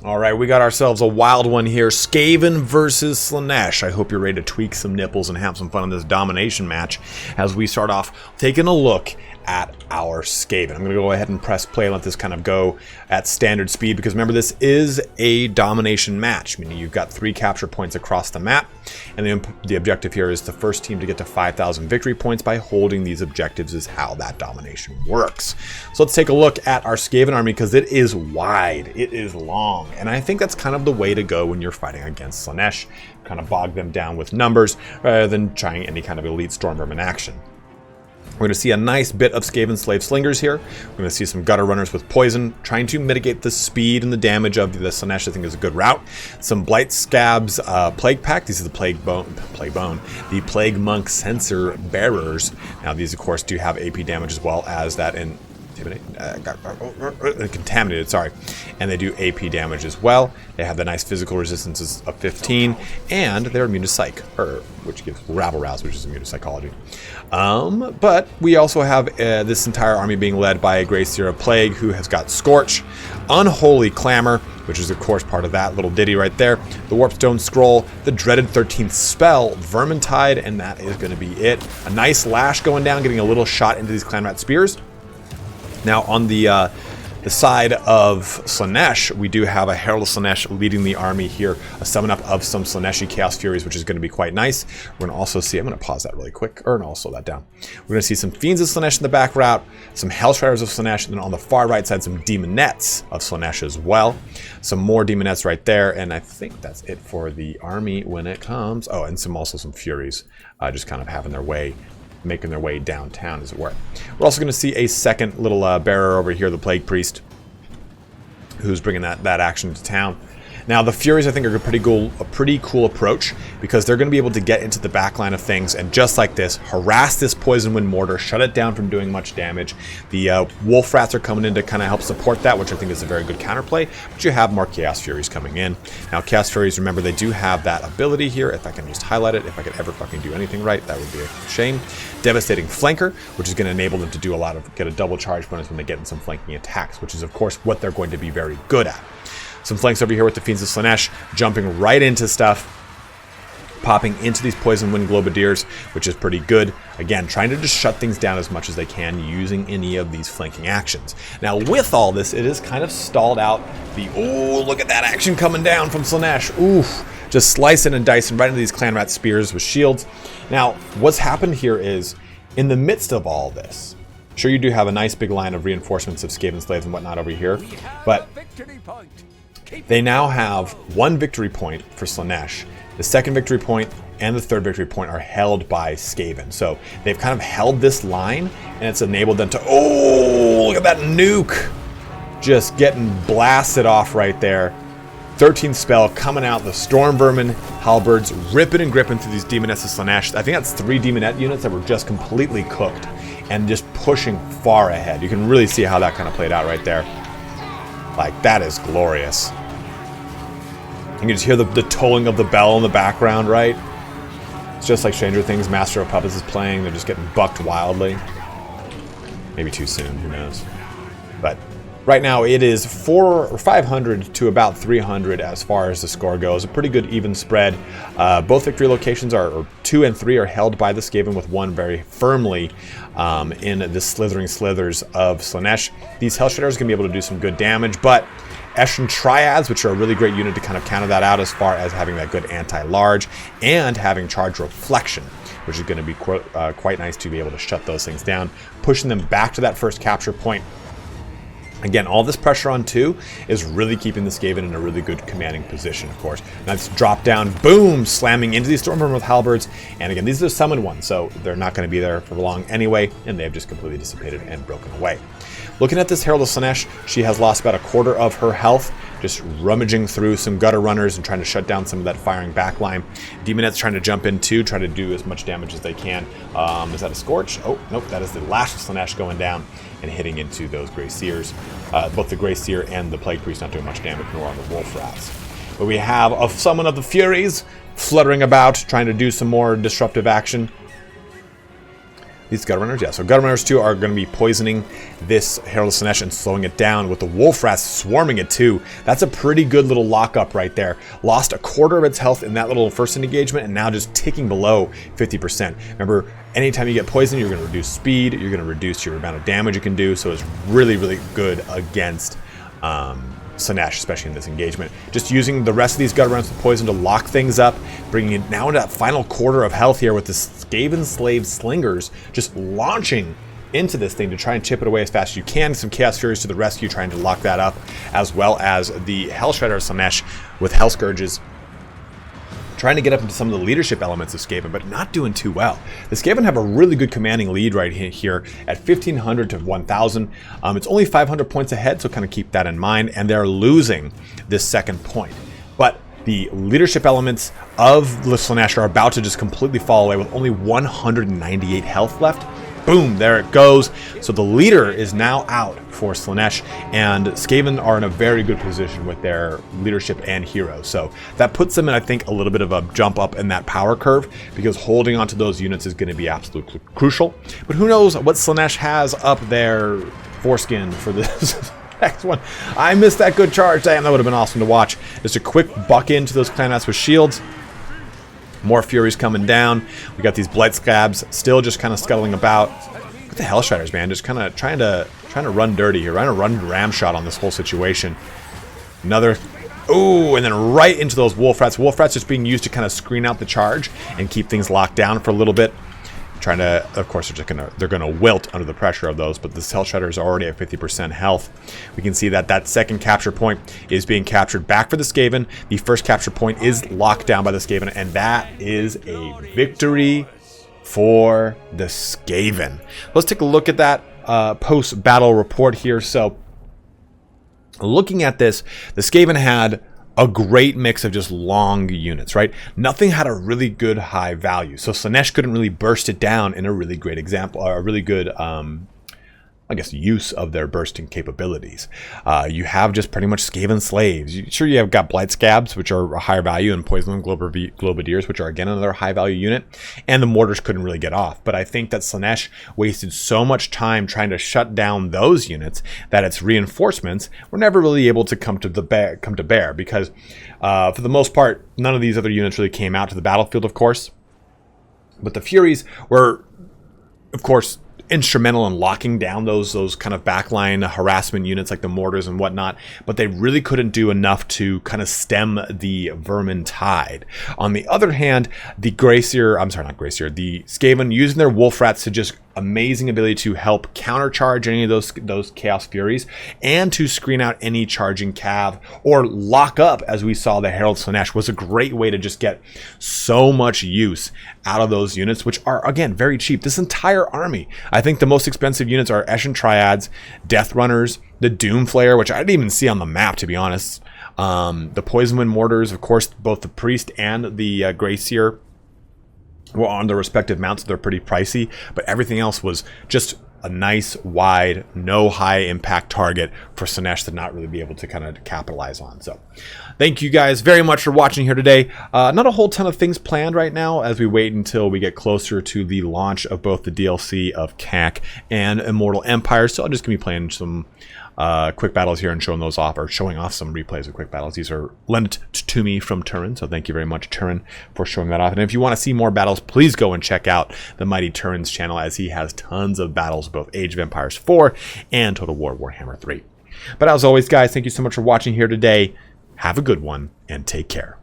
Alright, we got ourselves a wild one here. Skaven versus Slaanesh. I hope you're ready to tweak some nipples and have some fun in this domination match as we start off taking a look at our Skaven. I'm going to go ahead and press play and let this kind of go at standard speed because remember, this is a domination match, meaning you've got 3 capture points across the map, and the objective here is the first team to get to 5,000 victory points by holding these objectives is how that domination works. So let's take a look at our Skaven army because it is wide, it is long, and I think that's kind of the way to go when you're fighting against Slaanesh. Kind of bog them down with numbers rather than trying any kind of elite Stormvermin action. We're going to see a nice bit of Skaven Slave Slingers here. We're going to see some Gutter Runners with Poison, trying to mitigate the speed and the damage of the Slaanesh. I think is a good route. Some Blight Scabs Plague Pack. These are the the Plague Monk Sensor Bearers. Now these, of course, do have AP damage as well as that in Contaminated, sorry. And they do AP damage as well. They have the nice physical resistances of 15, and they're immune to Psych, which gives Rabble Rouse, which is immune to Psychology. But we also have this entire army being led by a Gracier of Plague who has got Scorch, Unholy Clamor, which is of course part of that little ditty right there, the Warpstone Scroll, the dreaded 13th spell, Vermintide, and that is going to be it. A nice Lash going down, getting a little shot into these Clan Rat Spears. Now on the side of Slaanesh, we do have a Herald of Slaanesh leading the army here, a summon up of some Slaaneshi Chaos Furies, which is going to be quite nice. We're going to also see, I'm going to pause that really quick, or no, I'll slow that down. We're going to see some Fiends of Slaanesh in the back route, some Hellshriders of Slaanesh, and then on the far right side, some Demonettes of Slaanesh as well. Some more Demonettes right there, and I think that's it for the army when it comes. Oh, and also some Furies, just kind of making their way downtown, as it were. We're also going to see a second little bearer over here, the Plague Priest, who's bringing that action to town. Now, the Furies, I think, are a pretty cool approach because they're going to be able to get into the back line of things and just like this, harass this Poison Wind Mortar, shut it down from doing much damage. The Wolf Rats are coming in to kind of help support that, which I think is a very good counterplay, but you have more Chaos Furies coming in. Now, Chaos Furies, remember, they do have that ability here. If I can just highlight it, if I could ever fucking do anything right, that would be a shame. Devastating Flanker, which is going to enable them to do get a double charge bonus when they get in some flanking attacks, which is, of course, what they're going to be very good at. Some flanks over here with the Fiends of Slaanesh, jumping right into stuff, popping into these Poison Wind Globadiers, which is pretty good. Again, trying to just shut things down as much as they can using any of these flanking actions. Now, with all this, it is kind of stalled out oh, look at that action coming down from Slaanesh. Oof, just slicing and dicing right into these Clan Rat Spears with shields. Now, what's happened here is, in the midst of all this, sure you do have a nice big line of reinforcements of Skaven Slaves and whatnot over here, but they now have 1 victory point for Slaanesh. The 2nd victory point and the 3rd victory point are held by Skaven. So they've kind of held this line, and it's enabled them to, oh, look at that nuke! Just getting blasted off right there. 13th spell coming out, the Stormvermin Halberds ripping and gripping through these Demonettes of Slaanesh. I think that's 3 Demonette units that were just completely cooked and just pushing far ahead. You can really see how that kind of played out right there. Like, that is glorious. You can just hear the tolling of the bell in the background, right? It's just like Stranger Things, Master of Puppets is playing. They're just getting bucked wildly. Maybe too soon, who knows. But right now it is 500 to about 300 as far as the score goes. A pretty good even spread. Both victory locations or 2 and 3 are held by the Skaven, with 1 very firmly in the slithering slithers of Slaanesh. These Hellshriders are going to be able to do some good damage, but Eshin Triads, which are a really great unit to kind of counter that out as far as having that good anti-large and having Charge Reflection, which is going to be quite nice to be able to shut those things down, pushing them back to that first capture point. Again, all this pressure on 2 is really keeping the Skaven in a really good commanding position, of course. That's drop down, boom, slamming into these Stormvermin with Halberds. And again, these are the summoned ones, so they're not going to be there for long anyway, and they've just completely dissipated and broken away. Looking at this Herald of Slaanesh, she has lost about a quarter of her health, just rummaging through some Gutter Runners and trying to shut down some of that firing backline. Demonette's trying to jump in too, try to do as much damage as they can. Is that a Scorch? Oh, nope, that is the Lash of Slaanesh going down and hitting into those Graciers. Both the Gracier and the Plague Priest not doing much damage, nor on the Wolf Rats. But we have a summon of the Furies fluttering about, trying to do some more disruptive action. These Gut Runners, yeah. So Gut Runners too are going to be poisoning this Herald of Slaanesh and slowing it down, with the Wolf Rats swarming it too. That's a pretty good little lockup right there. Lost a quarter of its health in that little first engagement, and now just ticking below 50%. Remember, anytime you get poisoned, you're going to reduce speed, you're going to reduce your amount of damage you can do, so it's really, really good against Slaanesh, especially in this engagement. Just using the rest of these Gut Runners with poison to lock things up, bringing it now into that final quarter of health here with the Skaven Slave Slingers just launching into this thing to try and chip it away as fast as you can. Some Chaos Furies to the rescue, trying to lock that up, as well as the Hell Shredder of Slaanesh with Hell Scourges, trying to get up into some of the leadership elements of Skaven, but not doing too well. The Skaven have a really good commanding lead right here at 1,500 to 1,000. It's only 500 points ahead, so kind of keep that in mind, and they're losing this second point. But the leadership elements of the Slaanesh are about to just completely fall away with only 198 health left. Boom, there it goes. So the leader is now out for Slaanesh, and Skaven are in a very good position with their leadership and heroes. So that puts them in, I think, a little bit of a jump up in that power curve, because holding onto those units is going to be absolutely crucial. But who knows what Slaanesh has up their foreskin for this next one. I missed that good charge. Damn, that would have been awesome to watch. Just a quick buck into those Clanats with shields. More Furies coming down. We got these Blight Scabs still just kind of scuttling about. Look at the Hell Shredders, man. Just kind of trying to run dirty here. Trying to run ram shot on this whole situation. Another. Ooh, and then right into those Wolf Rats. Wolf Rats just being used to kind of screen out the charge and keep things locked down for a little bit. Trying to, of course, they're gonna wilt under the pressure of those, but the Hell Shredder is already at 50% health. We can see that that second capture point is being captured back for the Skaven. The first capture point is locked down by the Skaven, and that is a victory for the Skaven. Let's take a look at that post-battle report here. So, looking at this, the Skaven had a great mix of just long units, right? Nothing had a really good high value. So Slaanesh couldn't really burst it down in a really great example, or a really good, I guess, use of their bursting capabilities. You have just pretty much Skaven slaves. Sure, you have got Blight Scabs, which are a higher value, and Poison Globadiers, which are again another high value unit, and the Mortars couldn't really get off. But I think that Slaanesh wasted so much time trying to shut down those units that its reinforcements were never really able to come to bear, because for the most part, none of these other units really came out to the battlefield, of course. But the Furies were, of course, instrumental in locking down those kind of backline harassment units like the mortars and whatnot, but they really couldn't do enough to kind of stem the vermin tide. On the other hand, the Skaven, using their Wolf Rats to just amazing ability to help countercharge any of those Chaos Furies and to screen out any charging Cav or lock up, as we saw the Herald Slaanesh, was a great way to just get so much use out of those units, which are, again, very cheap. This entire army, I think the most expensive units are Eshin Triads, Death Runners, the Doom Flayer, which I didn't even see on the map, to be honest. The Poison Wind Mortars, of course, both the Priest and the Gracier were on their respective mounts. They're pretty pricey, but everything else was just a nice, wide, no high impact target for Slaanesh to not really be able to kind of capitalize on. So thank you guys very much for watching here today. Not a whole ton of things planned right now as we wait until we get closer to the launch of both the DLC of CAC and Immortal Empires. So I'm just going to be playing some quick battles here and showing those off, or showing off some replays of quick battles. These are lent to me from Turin, so thank you very much, Turin, for showing that off. And if you want to see more battles, please go and check out the mighty Turin's channel, as he has tons of battles, both Age of Empires 4 and Total War Warhammer 3. But as always, guys, thank you so much for watching here today. Have a good one, and take care.